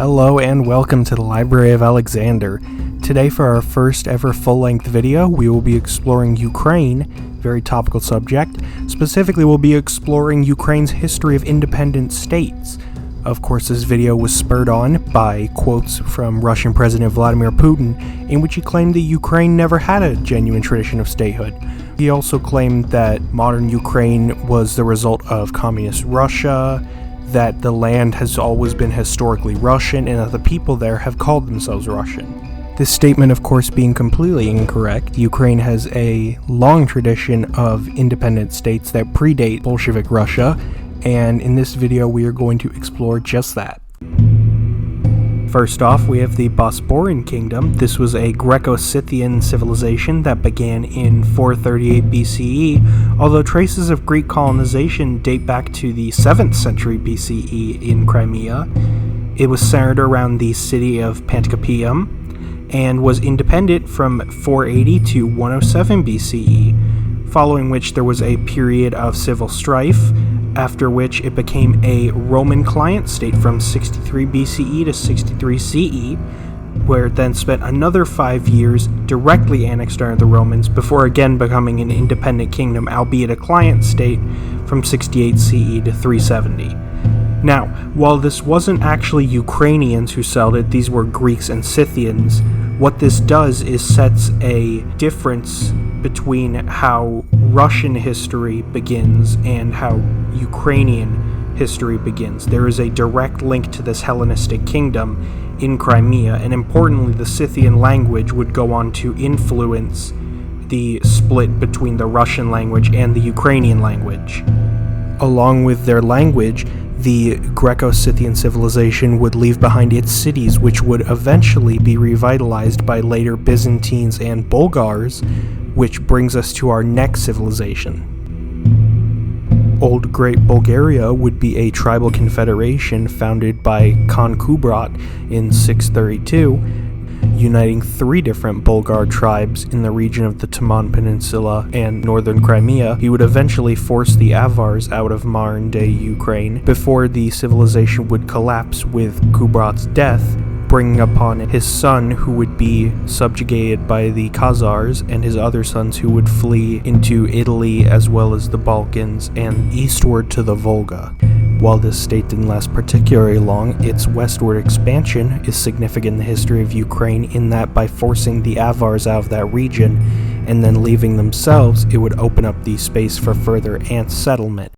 Hello and welcome to the Library of Alexander. Today for our first ever full-length video, we will be exploring Ukraine, very topical subject. Specifically, we'll be exploring Ukraine's history of independent states. Of course, this video was spurred on by quotes from Russian President Vladimir Putin, in which he claimed that Ukraine never had a genuine tradition of statehood. He also claimed that modern Ukraine was the result of communist Russia, that the land has always been historically Russian, and that the people there have called themselves Russian. This statement, of course, being completely incorrect. Ukraine has a long tradition of independent states that predate Bolshevik Russia, and in this video we are going to explore just that. First off, we have the Bosporin Kingdom. This was a Greco-Scythian civilization that began in 438 BCE, although traces of Greek colonization date back to the 7th century BCE in Crimea. It was centered around the city of Panticapaeum and was independent from 480 to 107 BCE, following which there was a period of civil strife, after which it became a Roman client state from 63 BCE to 63 CE, where it then spent another 5 years directly annexed under the Romans before again becoming an independent kingdom, albeit a client state, from 68 CE to 370. Now, while this wasn't actually Ukrainians who settled it, these were Greeks and Scythians, what this does is sets a difference between how Russian history begins and how Ukrainian history begins. There is a direct link to this Hellenistic kingdom in Crimea, and importantly, the Scythian language would go on to influence the split between the Russian language and the Ukrainian language. Along with their language, the Greco-Scythian civilization would leave behind its cities, which would eventually be revitalized by later Byzantines and Bulgars, which brings us to our next civilization. Old Great Bulgaria would be a tribal confederation founded by Khan Kubrat in 632, uniting 3 different Bulgar tribes in the region of the Taman Peninsula and northern Crimea. He would eventually force the Avars out of modern-day Ukraine before the civilization would collapse with Kubrat's death, bringing upon his son, who would be subjugated by the Khazars, and his other sons, who would flee into Italy as well as the Balkans and eastward to the Volga. While this state didn't last particularly long, its westward expansion is significant in the history of Ukraine, in that by forcing the Avars out of that region and then leaving themselves, it would open up the space for further ant settlement.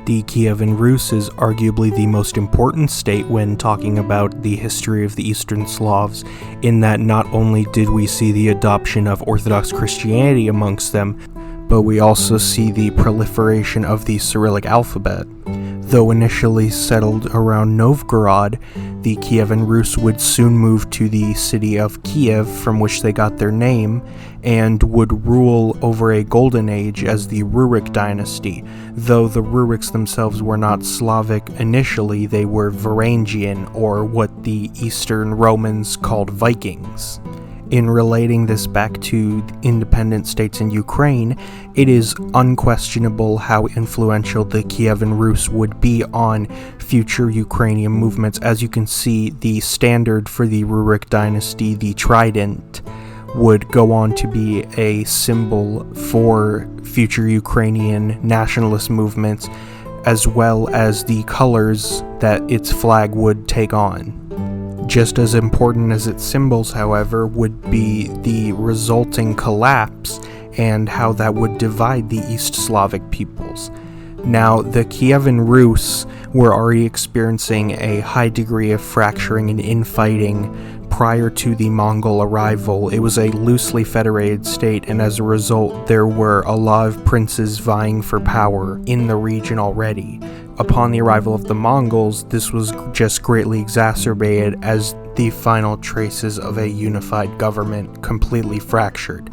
The Kievan Rus is arguably the most important state when talking about the history of the Eastern Slavs, in that not only did we see the adoption of Orthodox Christianity amongst them, but we also see the proliferation of the Cyrillic alphabet. Though initially settled around Novgorod, the Kievan Rus would soon move to the city of Kiev, from which they got their name, and would rule over a golden age as the Rurik Dynasty. Though the Ruriks themselves were not Slavic initially, they were Varangian, or what the Eastern Romans called Vikings. In relating this back to independent states in Ukraine, it is unquestionable how influential the Kievan Rus would be on future Ukrainian movements. As you can see, the standard for the Rurik dynasty, the trident, would go on to be a symbol for future Ukrainian nationalist movements, as well as the colors that its flag would take on. Just as important as its symbols, however, would be the resulting collapse and how that would divide the East Slavic peoples. Now, the Kievan Rus were already experiencing a high degree of fracturing and infighting prior to the Mongol arrival. It was a loosely federated state, and as a result, there were a lot of princes vying for power in the region already. Upon the arrival of the Mongols, this was just greatly exacerbated as the final traces of a unified government completely fractured.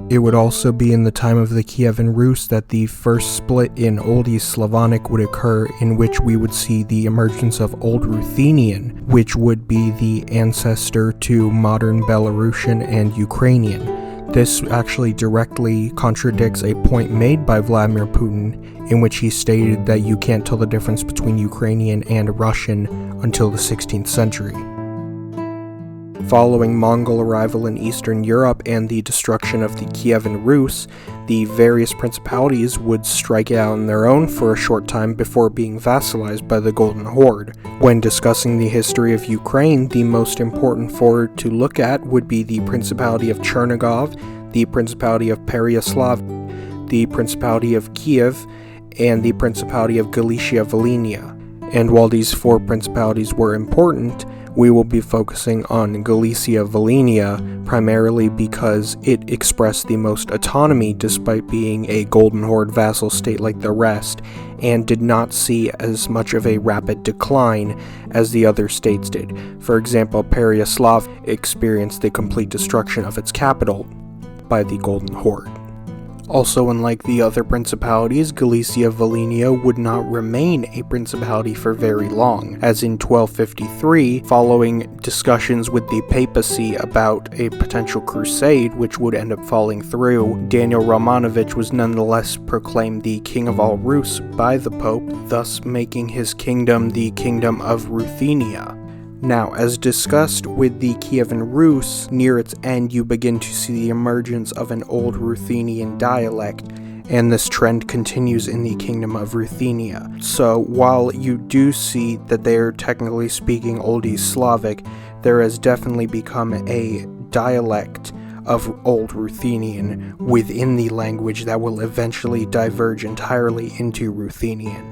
It would also be in the time of the Kievan Rus that the first split in Old East Slavonic would occur, in which we would see the emergence of Old Ruthenian, which would be the ancestor to modern Belarusian and Ukrainian. This actually directly contradicts a point made by Vladimir Putin, in which he stated that you can't tell the difference between Ukrainian and Russian until the 16th century. Following Mongol arrival in Eastern Europe and the destruction of the Kievan Rus, the various principalities would strike out on their own for a short time before being vassalized by the Golden Horde. When discussing the history of Ukraine, the most important four to look at would be the Principality of Chernigov, the Principality of Pereyaslav, the Principality of Kiev, and the Principality of Galicia-Volhynia. And while these four principalities were important, we will be focusing on Galicia-Volhynia primarily because it expressed the most autonomy despite being a Golden Horde vassal state like the rest, and did not see as much of a rapid decline as the other states did. For example, Pereyaslav experienced the complete destruction of its capital by the Golden Horde. Also, unlike the other principalities, Galicia-Volhynia would not remain a principality for very long, as in 1253, following discussions with the papacy about a potential crusade which would end up falling through, Daniel Romanovich was nonetheless proclaimed the King of all Rus by the Pope, thus making his kingdom the Kingdom of Ruthenia. Now, as discussed with the Kievan Rus, near its end you begin to see the emergence of an Old Ruthenian dialect, and this trend continues in the Kingdom of Ruthenia. So, while you do see that they are technically speaking Old East Slavic, there has definitely become a dialect of Old Ruthenian within the language that will eventually diverge entirely into Ruthenian.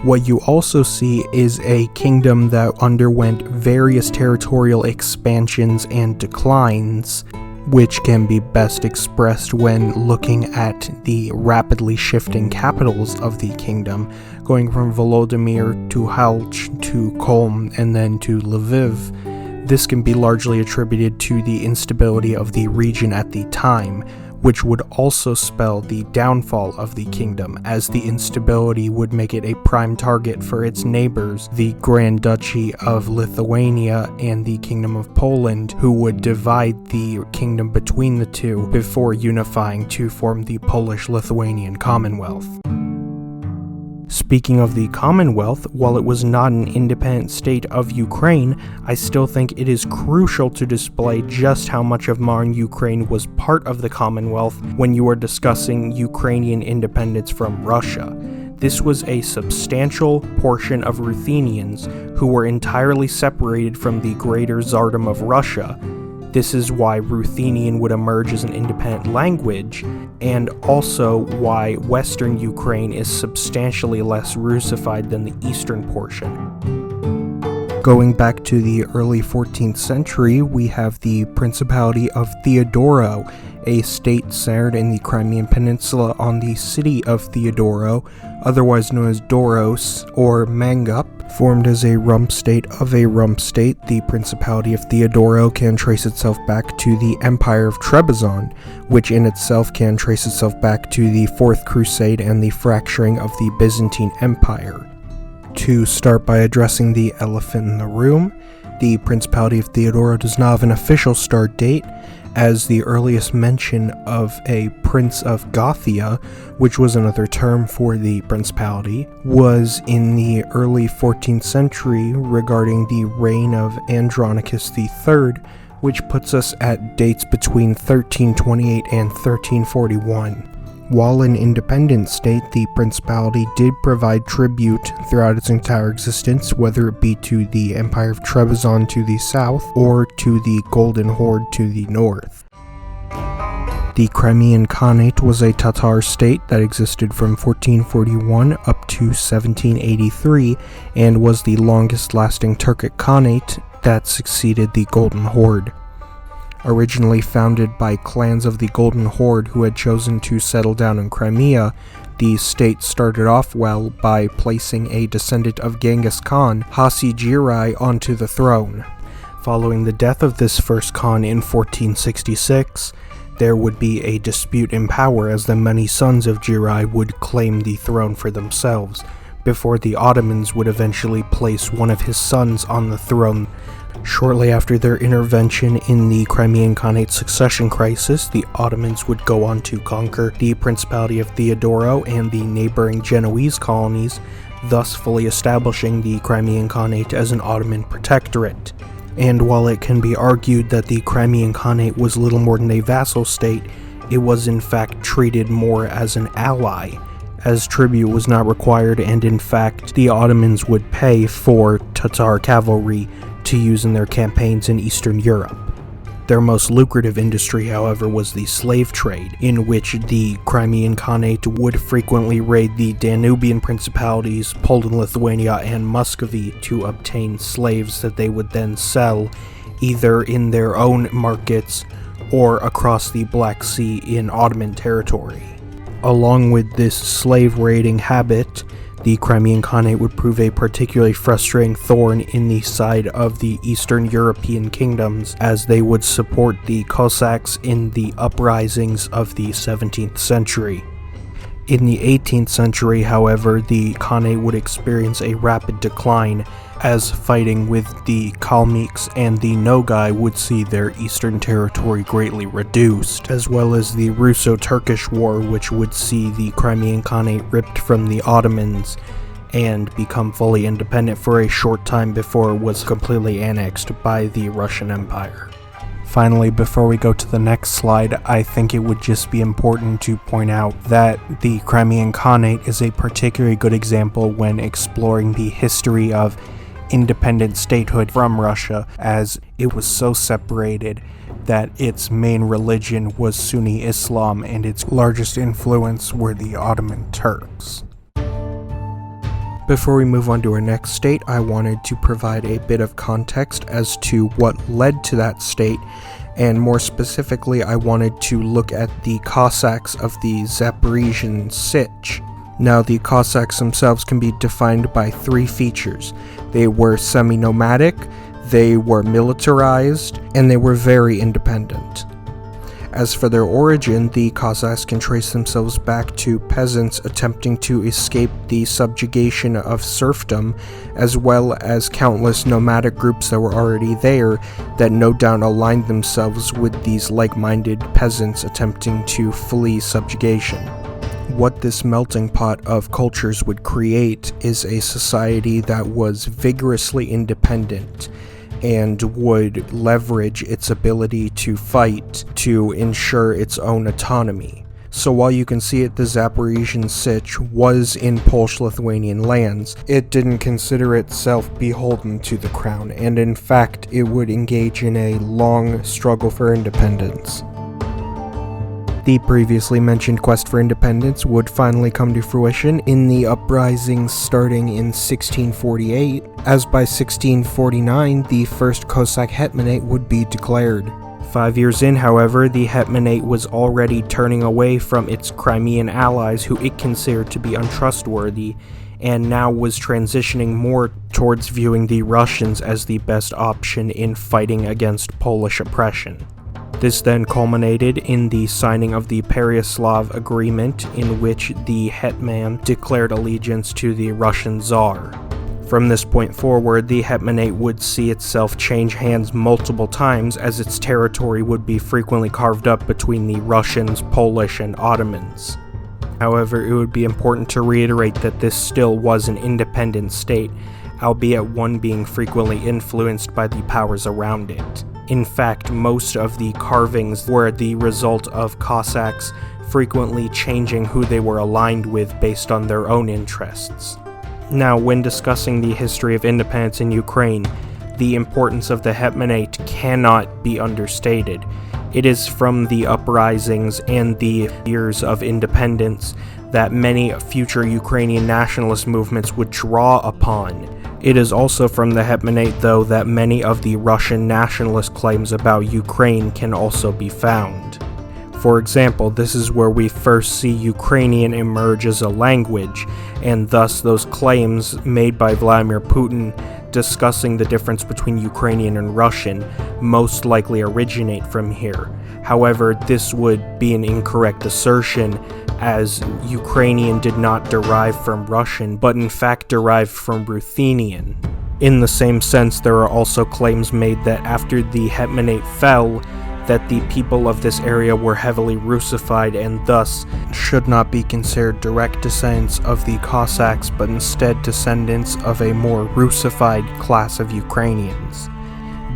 What you also see is a kingdom that underwent various territorial expansions and declines, which can be best expressed when looking at the rapidly shifting capitals of the kingdom, going from Volodymyr to Halch to Kolm and then to Lviv. This can be largely attributed to the instability of the region at the time, which would also spell the downfall of the kingdom, as the instability would make it a prime target for its neighbors, the Grand Duchy of Lithuania and the Kingdom of Poland, who would divide the kingdom between the two before unifying to form the Polish-Lithuanian Commonwealth. Speaking of the Commonwealth, while it was not an independent state of Ukraine, I still think it is crucial to display just how much of modern Ukraine was part of the Commonwealth when you are discussing Ukrainian independence from Russia. This was a substantial portion of Ruthenians who were entirely separated from the greater Tsardom of Russia. This is why Ruthenian would emerge as an independent language, and also why Western Ukraine is substantially less Russified than the eastern portion. Going back to the early 14th century, we have the Principality of Theodoro, a state centered in the Crimean Peninsula on the city of Theodoro, otherwise known as Doros or Mangup. Formed as a rump state of a rump state, the Principality of Theodoro can trace itself back to the Empire of Trebizond, which in itself can trace itself back to the Fourth Crusade and the fracturing of the Byzantine Empire. To start by addressing the elephant in the room, the Principality of Theodoro does not have an official start date, as the earliest mention of a Prince of Gothia, which was another term for the principality, was in the early 14th century regarding the reign of Andronicus III, which puts us at dates between 1328 and 1341. While an independent state, the principality did provide tribute throughout its entire existence, whether it be to the Empire of Trebizond to the south or to the Golden Horde to the north. The Crimean Khanate was a Tatar state that existed from 1441 up to 1783 and was the longest lasting Turkic Khanate that succeeded the Golden Horde. Originally founded by clans of the Golden Horde who had chosen to settle down in Crimea, the state started off well by placing a descendant of Genghis Khan, Hasi-Girai, onto the throne. Following the death of this first Khan in 1466, there would be a dispute in power as the many sons of Girai would claim the throne for themselves, before the Ottomans would eventually place one of his sons on the throne. Shortly after their intervention in the Crimean Khanate succession crisis, the Ottomans would go on to conquer the Principality of Theodoro and the neighboring Genoese colonies, thus fully establishing the Crimean Khanate as an Ottoman protectorate. And while it can be argued that the Crimean Khanate was little more than a vassal state, it was in fact treated more as an ally, as tribute was not required, and in fact the Ottomans would pay for Tatar cavalry to use in their campaigns in Eastern Europe. Their most lucrative industry, however, was the slave trade, in which the Crimean Khanate would frequently raid the Danubian principalities, Poland, Lithuania, and Muscovy to obtain slaves that they would then sell either in their own markets or across the Black Sea in Ottoman territory. Along with this slave raiding habit, the Crimean Khanate would prove a particularly frustrating thorn in the side of the Eastern European kingdoms, as they would support the Cossacks in the uprisings of the 17th century. In the 18th century, however, the Khanate would experience a rapid decline, as fighting with the Kalmyks and the Nogai would see their eastern territory greatly reduced, as well as the Russo-Turkish War, which would see the Crimean Khanate ripped from the Ottomans and become fully independent for a short time before it was completely annexed by the Russian Empire. Finally, before we go to the next slide, I think it would just be important to point out that the Crimean Khanate is a particularly good example when exploring the history of independent statehood from Russia, as it was so separated that its main religion was Sunni Islam and its largest influence were the Ottoman Turks. Before we move on to our next state, I wanted to provide a bit of context as to what led to that state, and more specifically, I wanted to look at the Cossacks of the Zaporizhian Sich. Now, the Cossacks themselves can be defined by three features. They were semi-nomadic, they were militarized, and they were very independent. As for their origin, the Cossacks can trace themselves back to peasants attempting to escape the subjugation of serfdom, as well as countless nomadic groups that were already there that no doubt aligned themselves with these like-minded peasants attempting to flee subjugation. What this melting pot of cultures would create is a society that was vigorously independent and would leverage its ability to fight to ensure its own autonomy. So while you can see it, the Zaporizhian Sich was in Polish-Lithuanian lands, it didn't consider itself beholden to the crown, and in fact it would engage in a long struggle for independence. The previously mentioned quest for independence would finally come to fruition in the uprisings starting in 1648, as by 1649 the first Cossack hetmanate would be declared. 5 years in, however, the hetmanate was already turning away from its Crimean allies who it considered to be untrustworthy, and now was transitioning more towards viewing the Russians as the best option in fighting against Polish oppression. This then culminated in the signing of the Pereyaslav Agreement, in which the hetman declared allegiance to the Russian Tsar. From this point forward, the hetmanate would see itself change hands multiple times, as its territory would be frequently carved up between the Russians, Polish, and Ottomans. However, it would be important to reiterate that this still was an independent state, albeit one being frequently influenced by the powers around it. In fact, most of the carvings were the result of Cossacks frequently changing who they were aligned with based on their own interests. Now, when discussing the history of independence in Ukraine, the importance of the hetmanate cannot be understated. It is from the uprisings and the years of independence that many future Ukrainian nationalist movements would draw upon. It is also from the hetmanate, though, that many of the Russian nationalist claims about Ukraine can also be found. For example, this is where we first see Ukrainian emerge as a language, and thus those claims made by Vladimir Putin discussing the difference between Ukrainian and Russian most likely originate from here. However, this would be an incorrect assertion, as Ukrainian did not derive from Russian, but in fact derived from Ruthenian. In the same sense, there are also claims made that after the Hetmanate fell, that the people of this area were heavily Russified and thus should not be considered direct descendants of the Cossacks, but instead descendants of a more Russified class of Ukrainians.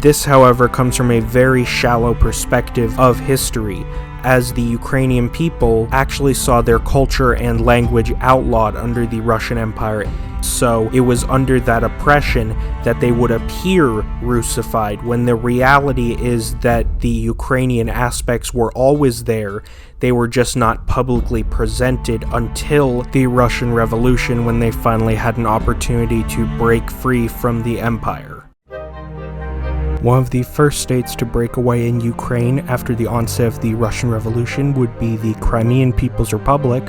This, however, comes from a very shallow perspective of history, as the Ukrainian people actually saw their culture and language outlawed under the Russian Empire. So it was under that oppression that they would appear Russified, when the reality is that the Ukrainian aspects were always there. They were just not publicly presented until the Russian Revolution, when they finally had an opportunity to break free from the empire. One of the first states to break away in Ukraine after the onset of the Russian Revolution would be the Crimean People's Republic,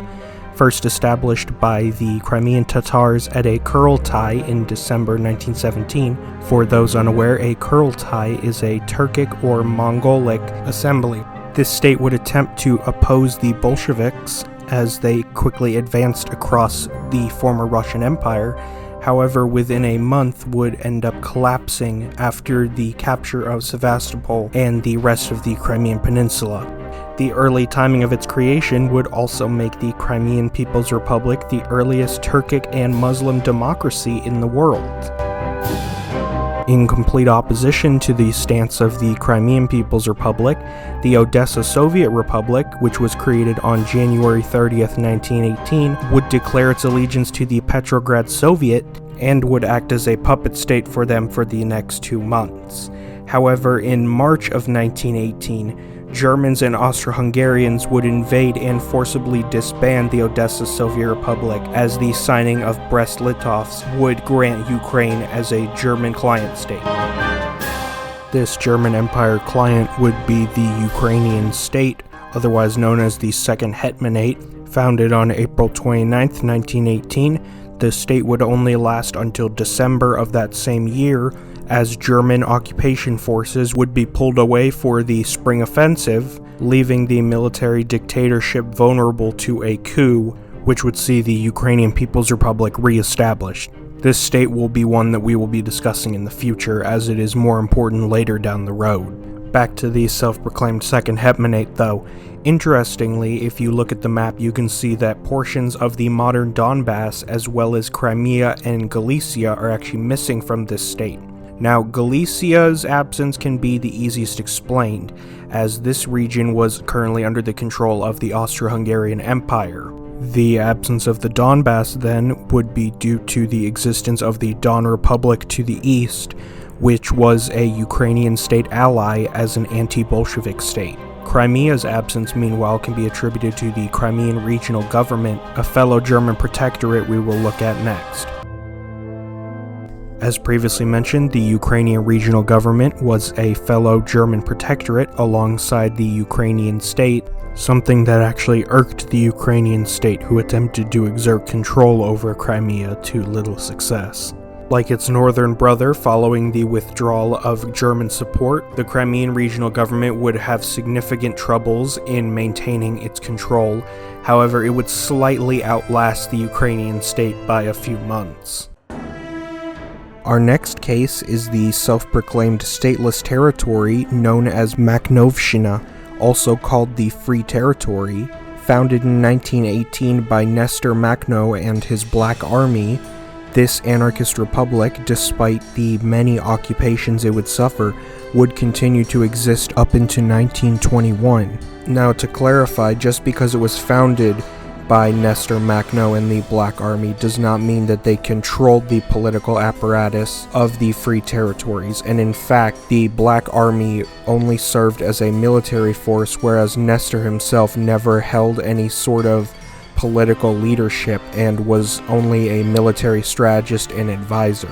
first established by the Crimean Tatars at a Kurultai in December 1917. For those unaware, a Kurultai is a Turkic or Mongolic assembly. This state would attempt to oppose the Bolsheviks as they quickly advanced across the former Russian Empire. However, within a month would end up collapsing after the capture of Sevastopol and the rest of the Crimean Peninsula. The early timing of its creation would also make the Crimean People's Republic the earliest Turkic and Muslim democracy in the world. In complete opposition to the stance of the Crimean People's Republic, the Odessa Soviet Republic, which was created on January 30th, 1918, would declare its allegiance to the Petrograd Soviet and would act as a puppet state for them for the next 2 months. However, in March of 1918, Germans and Austro-Hungarians would invade and forcibly disband the Odessa Soviet Republic, as the signing of Brest-Litovsk would grant Ukraine as a German client state. This German Empire client would be the Ukrainian state, otherwise known as the Second Hetmanate. Founded on April 29, 1918, the state would only last until December of that same year, as German occupation forces would be pulled away for the Spring Offensive, leaving the military dictatorship vulnerable to a coup, which would see the Ukrainian People's Republic re-established. This state will be one that we will be discussing in the future, as it is more important later down the road. Back to the self-proclaimed Second Hetmanate, though. Interestingly, if you look at the map, you can see that portions of the modern Donbass, as well as Crimea and Galicia, are actually missing from this state. Now, Galicia's absence can be the easiest explained, as this region was currently under the control of the Austro-Hungarian Empire. The absence of the Donbass, then, would be due to the existence of the Don Republic to the east, which was a Ukrainian state ally as an anti-Bolshevik state. Crimea's absence, meanwhile, can be attributed to the Crimean Regional Government, a fellow German protectorate we will look at next. As previously mentioned, the Ukrainian Regional Government was a fellow German protectorate alongside the Ukrainian state, something that actually irked the Ukrainian state, who attempted to exert control over Crimea to little success. Like its northern brother, following the withdrawal of German support, the Crimean Regional Government would have significant troubles in maintaining its control. However, it would slightly outlast the Ukrainian state by a few months. Our next case is the self-proclaimed stateless territory known as Maknovshina, also called the Free Territory. Founded in 1918 by Nestor Makhno and his Black Army, this anarchist republic, despite the many occupations it would suffer, would continue to exist up into 1921. Now, to clarify, just because it was founded by Nestor Makhno and the Black Army does not mean that they controlled the political apparatus of the Free Territories, and in fact, the Black Army only served as a military force, whereas Nestor himself never held any sort of political leadership and was only a military strategist and advisor.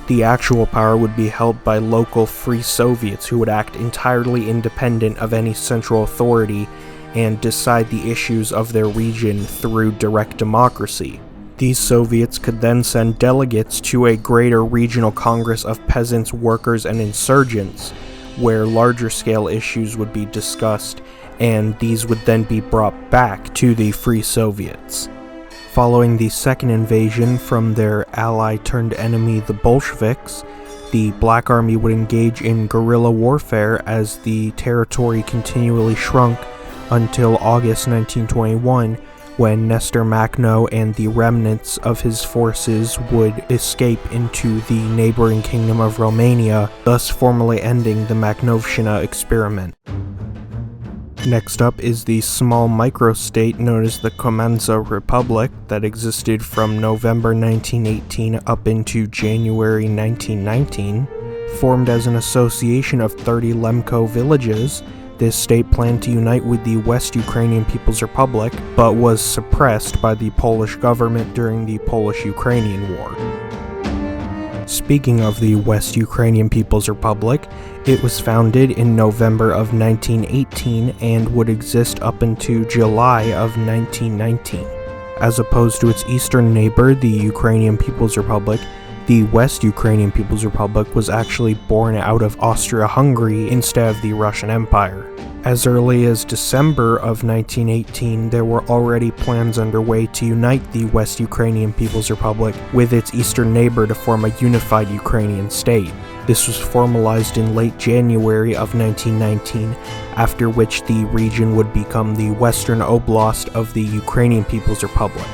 The actual power would be held by local Free Soviets who would act entirely independent of any central authority and decide the issues of their region through direct democracy. These Soviets could then send delegates to a greater regional congress of peasants, workers, and insurgents, where larger scale issues would be discussed, and these would then be brought back to the Free Soviets. Following the second invasion from their ally-turned-enemy, the Bolsheviks, the Black Army would engage in guerrilla warfare as the territory continually shrunk until August 1921, when Nestor Makhno and the remnants of his forces would escape into the neighboring kingdom of Romania, thus formally ending the Maknovshina experiment. Next up is the small microstate known as the Komenzo Republic that existed from November 1918 up into January 1919. Formed as an association of 30 Lemko villages, this state planned to unite with the West Ukrainian People's Republic, but was suppressed by the Polish government during the Polish-Ukrainian War. Speaking of the West Ukrainian People's Republic, it was founded in November of 1918 and would exist up until July of 1919. As opposed to its eastern neighbor, the Ukrainian People's Republic, the West Ukrainian People's Republic was actually born out of Austria-Hungary instead of the Russian Empire. As early as December of 1918, there were already plans underway to unite the West Ukrainian People's Republic with its eastern neighbor to form a unified Ukrainian state. This was formalized in late January of 1919, after which the region would become the Western Oblast of the Ukrainian People's Republic.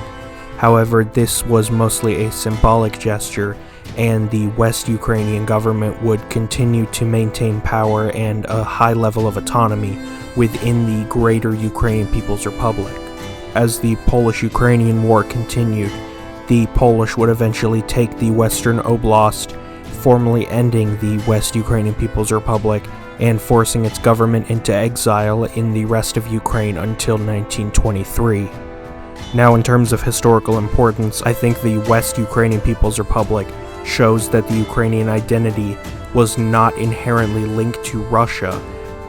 However, this was mostly a symbolic gesture, and the West Ukrainian government would continue to maintain power and a high level of autonomy within the Greater Ukrainian People's Republic. As the Polish-Ukrainian War continued, the Polish would eventually take the Western Oblast, formally ending the West Ukrainian People's Republic and forcing its government into exile in the rest of Ukraine until 1923. Now, in terms of historical importance, I think the West Ukrainian People's Republic shows that the Ukrainian identity was not inherently linked to Russia,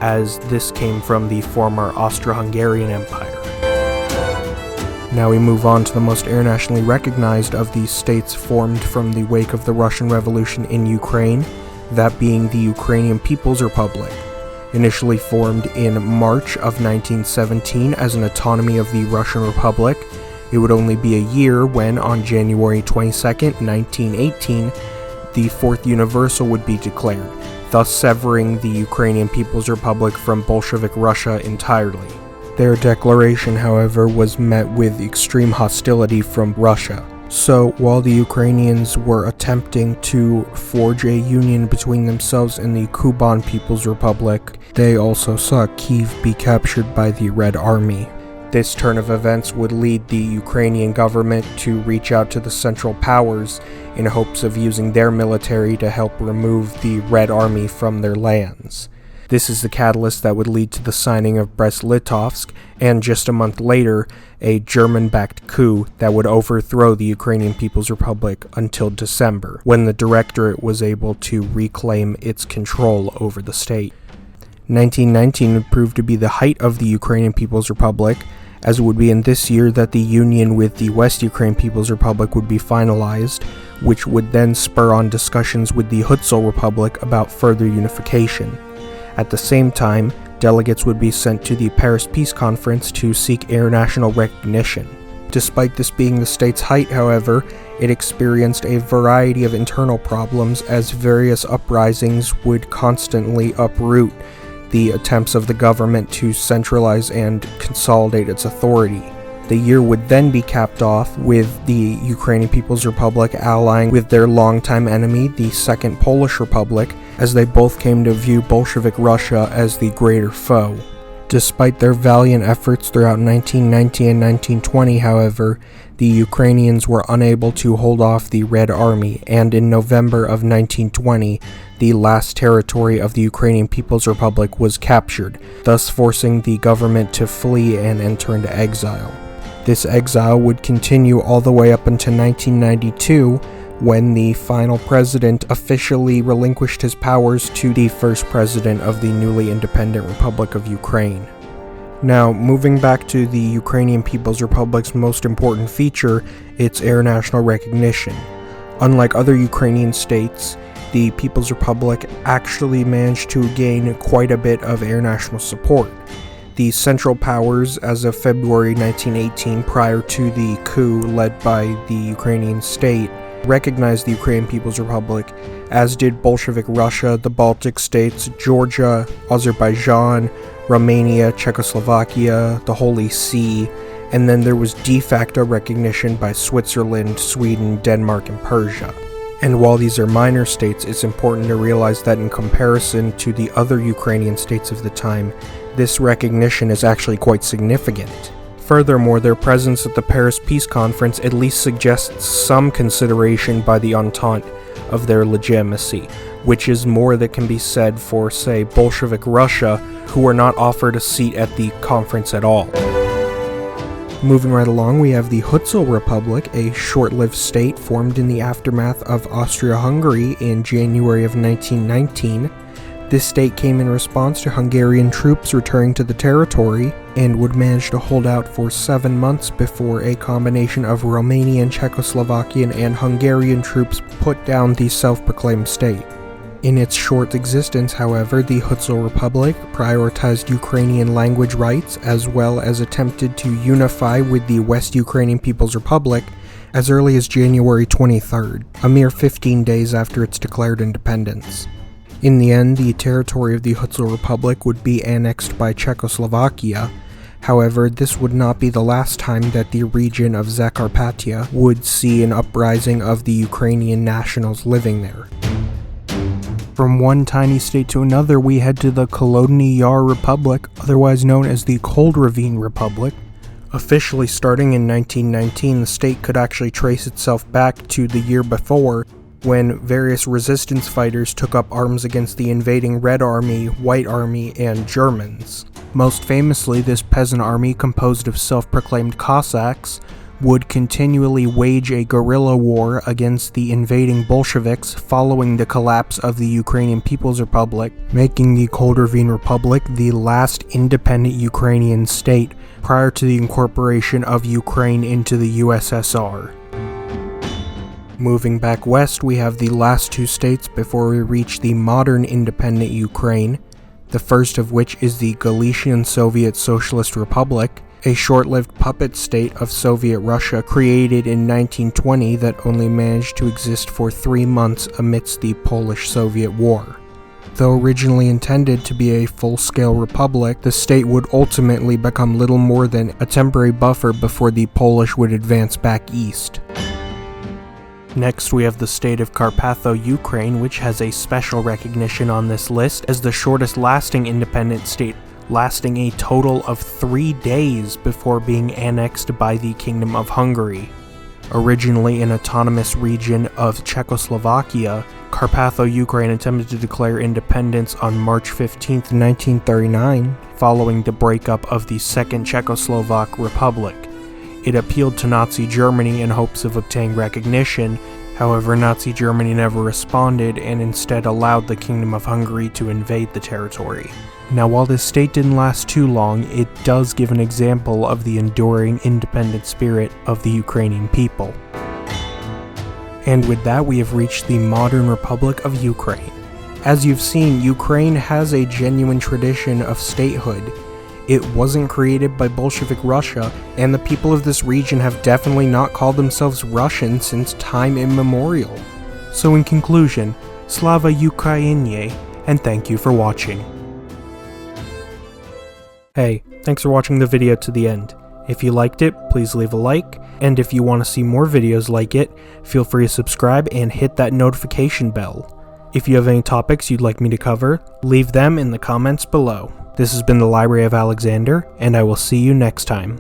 as this came from the former Austro-Hungarian Empire. Now we move on to the most internationally recognized of these states formed from the wake of the Russian Revolution in Ukraine, that being the Ukrainian People's Republic. Initially formed in March of 1917 as an autonomy of the Russian Republic, it would only be a year when, on January 22, 1918, the Fourth Universal would be declared, thus severing the Ukrainian People's Republic from Bolshevik Russia entirely. Their declaration, however, was met with extreme hostility from Russia. So, while the Ukrainians were attempting to forge a union between themselves and the Kuban People's Republic, they also saw Kiev be captured by the Red Army. This turn of events would lead the Ukrainian government to reach out to the Central Powers in hopes of using their military to help remove the Red Army from their lands. This is the catalyst that would lead to the signing of Brest-Litovsk, and just a month later, a German-backed coup that would overthrow the Ukrainian People's Republic until December, when the Directorate was able to reclaim its control over the state. 1919 would prove to be the height of the Ukrainian People's Republic, as it would be in this year that the union with the West Ukrainian People's Republic would be finalized, which would then spur on discussions with the Hudson Republic about further unification. At the same time, delegates would be sent to the Paris Peace Conference to seek international recognition. Despite this being the state's height, however, it experienced a variety of internal problems as various uprisings would constantly uproot the attempts of the government to centralize and consolidate its authority. The year would then be capped off with the Ukrainian People's Republic allying with their longtime enemy, the Second Polish Republic, as they both came to view Bolshevik Russia as the greater foe. Despite their valiant efforts throughout 1919 and 1920, however, the Ukrainians were unable to hold off the Red Army, and in November of 1920, the last territory of the Ukrainian People's Republic was captured, thus forcing the government to flee and enter into exile. This exile would continue all the way up until 1992, when the final president officially relinquished his powers to the first president of the newly independent Republic of Ukraine. Now, moving back to the Ukrainian People's Republic's most important feature, its international recognition. Unlike other Ukrainian states, the People's Republic actually managed to gain quite a bit of international support. the Central Powers, as of February 1918, prior to the coup led by the Ukrainian state, recognized the Ukrainian People's Republic, as did Bolshevik Russia, the Baltic states, Georgia, Azerbaijan, Romania, Czechoslovakia, the Holy See, and then there was de facto recognition by Switzerland, Sweden, Denmark, and Persia. And while these are minor states, it's important to realize that in comparison to the other Ukrainian states of the time, this recognition is actually quite significant. Furthermore, their presence at the Paris Peace Conference at least suggests some consideration by the Entente of their legitimacy, which is more that can be said for, say, Bolshevik Russia, who were not offered a seat at the conference at all. Moving right along, we have the Hudson Republic, a short-lived state formed in the aftermath of Austria-Hungary in January of 1919. This state came in response to Hungarian troops returning to the territory and would manage to hold out for 7 months before a combination of Romanian, Czechoslovakian, and Hungarian troops put down the self-proclaimed state. In its short existence, however, the Hudson Republic prioritized Ukrainian language rights as well as attempted to unify with the West Ukrainian People's Republic as early as January 23rd, a mere 15 days after its declared independence. In the end, the territory of the Hudson Republic would be annexed by Czechoslovakia. However, this would not be the last time that the region of Zakarpattia would see an uprising of the Ukrainian nationals living there. From one tiny state to another, we head to the Kholodny Yar Republic, otherwise known as the Cold Ravine Republic. Officially starting in 1919, the state could actually trace itself back to the year before, when various resistance fighters took up arms against the invading Red Army, White Army, and Germans. Most famously, this peasant army, composed of self-proclaimed Cossacks, would continually wage a guerrilla war against the invading Bolsheviks following the collapse of the Ukrainian People's Republic, making the Cold Ravine Republic the last independent Ukrainian state prior to the incorporation of Ukraine into the USSR. Moving back west, we have the last two states before we reach the modern independent Ukraine, the first of which is the Galician Soviet Socialist Republic, a short-lived puppet state of Soviet Russia created in 1920 that only managed to exist for 3 months amidst the Polish-Soviet War. Though originally intended to be a full-scale republic, the state would ultimately become little more than a temporary buffer before the Polish would advance back east. Next, we have the state of Carpathian Ukraine, which has a special recognition on this list as the shortest lasting independent state, lasting a total of 3 days before being annexed by the Kingdom of Hungary. Originally an autonomous region of Czechoslovakia, Carpathian Ukraine attempted to declare independence on March 15, 1939, following the breakup of the Second Czechoslovak Republic. It appealed to Nazi Germany in hopes of obtaining recognition. However, Nazi Germany never responded and instead allowed the Kingdom of Hungary to invade the territory. Now, while this state didn't last too long, it does give an example of the enduring independent spirit of the Ukrainian people. And with that, we have reached the modern Republic of Ukraine. As you've seen, Ukraine has a genuine tradition of statehood. It wasn't created by Bolshevik Russia, and the people of this region have definitely not called themselves Russian since time immemorial. So in conclusion, Slava Ukrainie, and thank you for watching. Hey, thanks for watching the video to the end. If you liked it, please leave a like, and if you want to see more videos like it, feel free to subscribe and hit that notification bell. If you have any topics you'd like me to cover, leave them in the comments below. This has been the Library of Alexander, and I will see you next time.